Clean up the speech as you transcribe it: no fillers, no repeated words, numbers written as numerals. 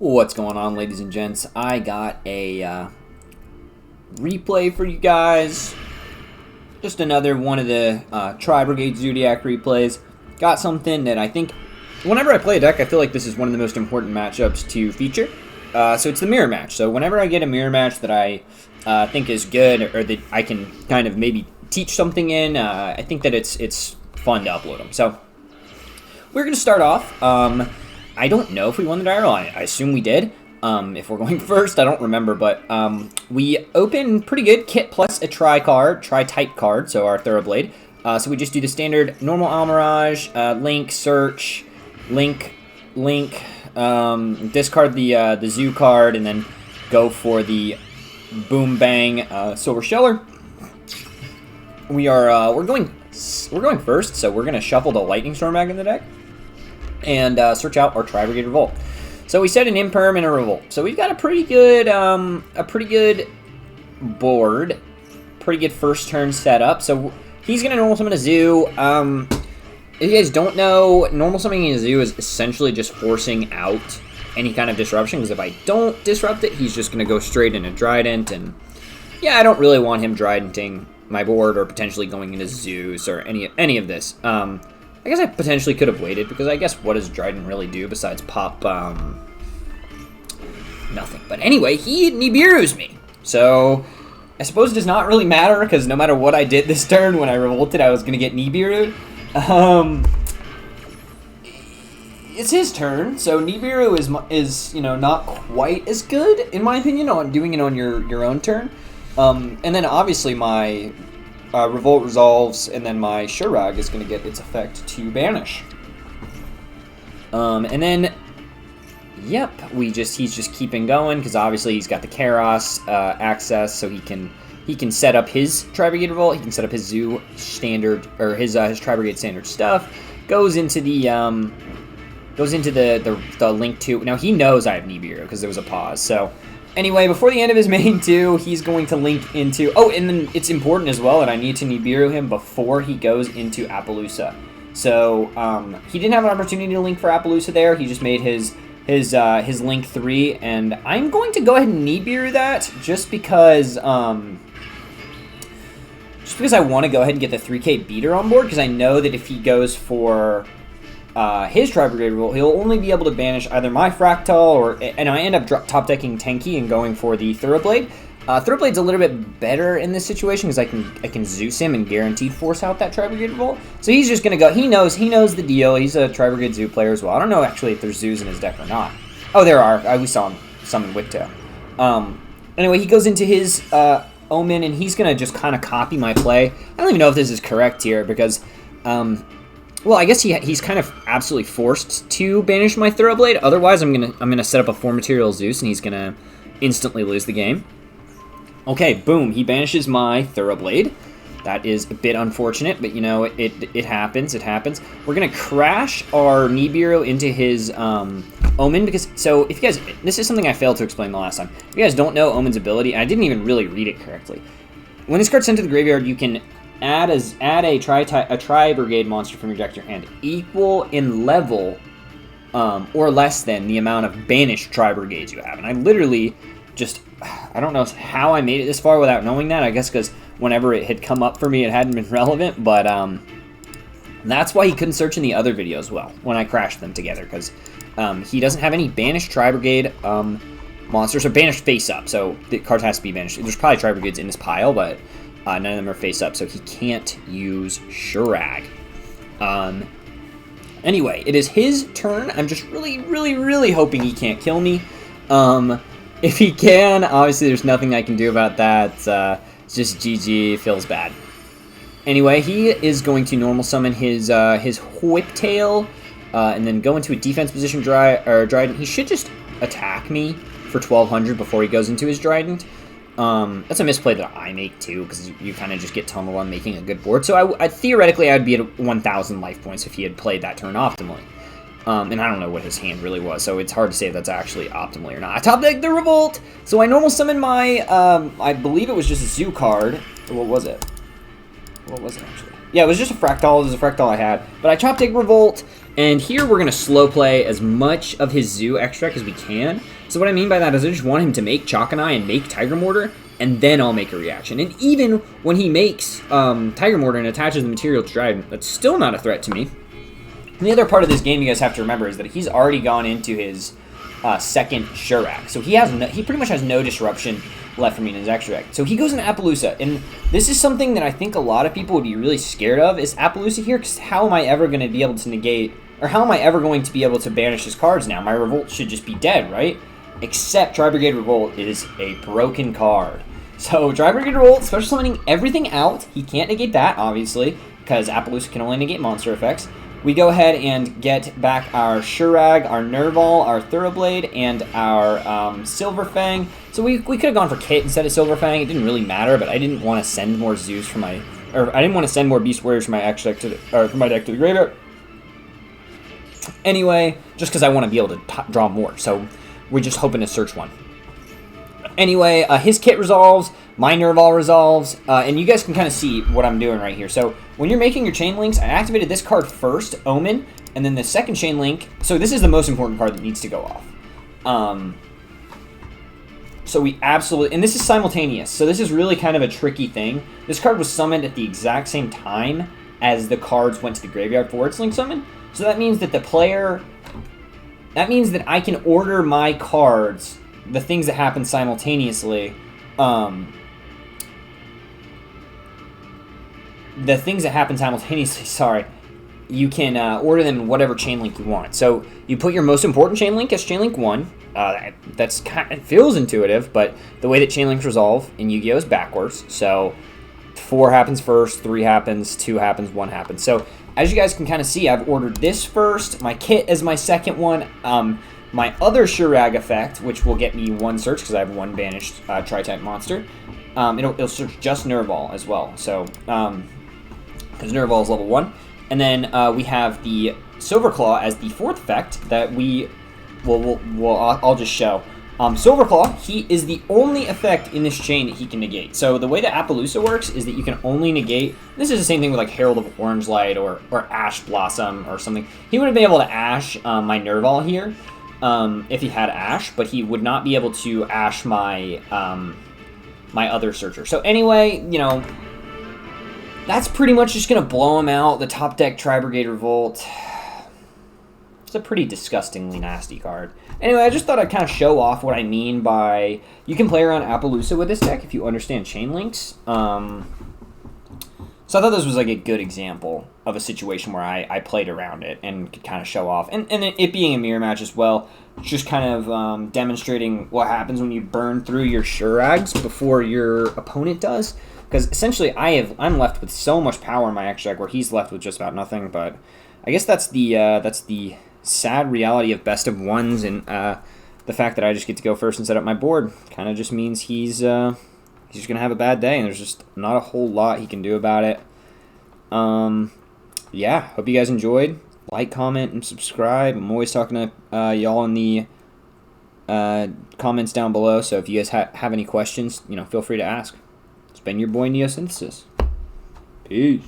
What's going on, ladies and gents? I got a replay for you guys. Just another one of the Tri-Brigade Zoodiac replays. Got something that I think, whenever I play a deck, I feel like this is one of the most important matchups to feature. So it's the mirror match. So whenever I get a mirror match that I think is good, or that I can kind of maybe teach something in, I think that it's fun to upload them. So we're going to start off. I don't know if we won the dial. I assume we did. If we're going first, I don't remember, but we open pretty good kit plus a tri-type card, so our Thoroughblade. So we just do the standard normal Almirage, link, search, link, discard the Zoo card, and then go for the Boom Bang Silver Sheller. We're going first, so we're gonna shuffle the Lightning Storm back in the deck and search out our Tri-Brigade Revolt. So we set an Imperm and a Revolt. So we've got a pretty good board, pretty good first turn setup. So he's gonna normal summon a Zoo. If you guys don't know, normal summoning a Zoo is essentially just forcing out any kind of disruption, because if I don't disrupt it, he's just gonna go straight into Trident, and yeah, I don't really want him Tridenting my board or potentially going into Zeus or any of this. I guess I potentially could have waited, because I guess what does Trident really do besides pop, nothing. But anyway, he Nibiru's me. So I suppose it does not really matter, because no matter what I did this turn, when I revolted, I was going to get Nibiru'd. It's his turn, so Nibiru is not quite as good, in my opinion, on doing it on your own turn. And then obviously my Revolt resolves, and then my Shurag is going to get its effect to banish. And then, yep, he's just keeping going, because obviously he's got the Kairos access, so he can set up his Tri-Brigade Revolt. He can set up his Zoo standard, or his Tri-Brigade standard stuff. Goes into the link to. Now he knows I have Nibiru because there was a pause. So anyway, before the end of his main 2, he's going to link into... Oh, and then it's important as well that I need to Nibiru him before he goes into Appaloosa. So, he didn't have an opportunity to link for Appaloosa there. He just made his link 3, and I'm going to go ahead and Nibiru that just because I want to go ahead and get the 3K beater on board, because I know that if he goes for his Tri-Brigade Revolt, he'll only be able to banish either my Fractal, and I end up top decking Tenki and going for the Thoroughblade. Thoroughblade's a little bit better in this situation, because I can Zeus him and guaranteed force out that Tri-Brigade Revolt. So he's just gonna go. He knows the deal. He's a Tri-Brigade Zoo player as well. I don't know actually if there's Zoos in his deck or not. Oh, there are. We saw him summon Whiptail. Anyway, he goes into his Omen, and he's gonna just kind of copy my play. I don't even know if this is correct here, because well, I guess he's kind of absolutely forced to banish my Thoroughblade. Otherwise, I'm gonna set up a 4-material Zeus, and he's gonna instantly lose the game. Okay, boom. He banishes my Thoroughblade. That is a bit unfortunate, but it happens. It happens. We're gonna crash our Nibiru into his Omen, because so if you guys, this is something I failed to explain the last time. If you guys don't know Omen's ability, and I didn't even really read it correctly. When this card's sent to the graveyard, you can add a Tri-Brigade monster from your deck to your hand, equal in level or less than the amount of banished Tri-Brigades you have. And I literally I don't know how I made it this far without knowing that. I guess because whenever it had come up for me, it hadn't been relevant. But that's why he couldn't search in the other video as well when I crashed them together, because he doesn't have any banished Tri-Brigade monsters, or banished face up. So the card has to be banished. There's probably Tri-Brigades in this pile, but none of them are face up, so he can't use Shurag. Anyway, it is his turn. I'm just really hoping he can't kill me. If he can, obviously there's nothing I can do about that. It's just GG, feels bad. Anyway, he is going to normal summon his Whiptail, and then go into a defense position Trident. He should just attack me for 1200 before he goes into his Trident. That's a misplay that I make too, because you kind of just get tunnel on making a good board. So I theoretically I would be at 1,000 life points if he had played that turn optimally. And I don't know what his hand really was, so it's hard to say if that's actually optimally or not. I top deck the Revolt, so I normal summon my I believe it was just a Zoo card. What was it? What was it actually? Yeah, it was just a Fractal. It was a Fractal I had, but I top deck Revolt. And here we're going to slow play as much of his Zoo extract as we can. So what I mean by that is I just want him to make Chalk-and-Eye and make Tiger Mortar, and then I'll make a reaction. And even when he makes Tiger Mortar and attaches the material to Trident, that's still not a threat to me. And the other part of this game you guys have to remember is that he's already gone into his second Shurak. So he pretty much has no disruption left for me in his extract. So he goes into Appaloosa, and this is something that I think a lot of people would be really scared of, is Appaloosa here, because how am I ever going to be able to negate, or how am I ever going to be able to banish his cards now? My Revolt should just be dead, right? Except Tri-Brigade Revolt is a broken card. So Tri-Brigade Revolt, special summoning everything out. He can't negate that, obviously, because Appaloosa can only negate monster effects. We go ahead and get back our Shurag, our Nerval, our Thoroughblade, and our Silver Fang. So we could have gone for Kit instead of Silver Fang. It didn't really matter, but I didn't want to send more Zoos for my, or I didn't want to send more Beast Warriors from my deck to the graveyard. Anyway, just because I want to be able to draw more, so we're just hoping to search one. Anyway, his Kit resolves, my Nerval resolves, and you guys can kind of see what I'm doing right here. So when you're making your chain links, I activated this card first, Omen, and then the second chain link. So this is the most important card that needs to go off. So we absolutely, and this is simultaneous, so this is really kind of a tricky thing. This card was summoned at the exact same time as the cards went to the graveyard for its link summon. So that means that the player, that means that I can order my cards, the things that happen simultaneously, sorry, you can order them in whatever chain link you want. So you put your most important chain link as chain link 1. That's kind of, it feels intuitive, but the way that chain links resolve in Yu-Gi-Oh! Is backwards. So 4 happens first, 3 happens, 2 happens, 1 happens. So as you guys can kind of see, I've ordered this first, my Kit as my second one, my other Shurag effect, which will get me 1 search because I have 1 banished Tri-type monster. It'll search just Nerval as well. So because Nerval is level 1. And then we have the Silverclaw as the 4th effect that I'll just show. Silverclaw, he is the only effect in this chain that he can negate. So the way that Appaloosa works is that you can only negate, this is the same thing with like Herald of Orange Light or Ash Blossom or something. He would have been able to Ash my Nerval here if he had Ash, but he would not be able to Ash my my other Searcher. So anyway, you know, that's pretty much just going to blow him out. The top deck Tri-Brigade Revolt. It's a pretty disgustingly nasty card. Anyway, I just thought I'd kind of show off what I mean by you can play around Appaloosa with this deck if you understand chain links. So I thought this was like a good example of a situation where I played around it and could kind of show off. And it being a mirror match as well, just kind of demonstrating what happens when you burn through your Shurags before your opponent does. Because essentially I'm left with so much power in my extract where he's left with just about nothing. But I guess that's the sad reality of best of ones, and the fact that I just get to go first and set up my board kind of just means he's just gonna have a bad day, and there's just not a whole lot he can do about it. Yeah, hope you guys enjoyed. Like, comment, and subscribe. I'm always talking to y'all in the comments down below, so if you guys have any questions, you know, feel free to ask. It's been your boy Neosynthesis. Peace.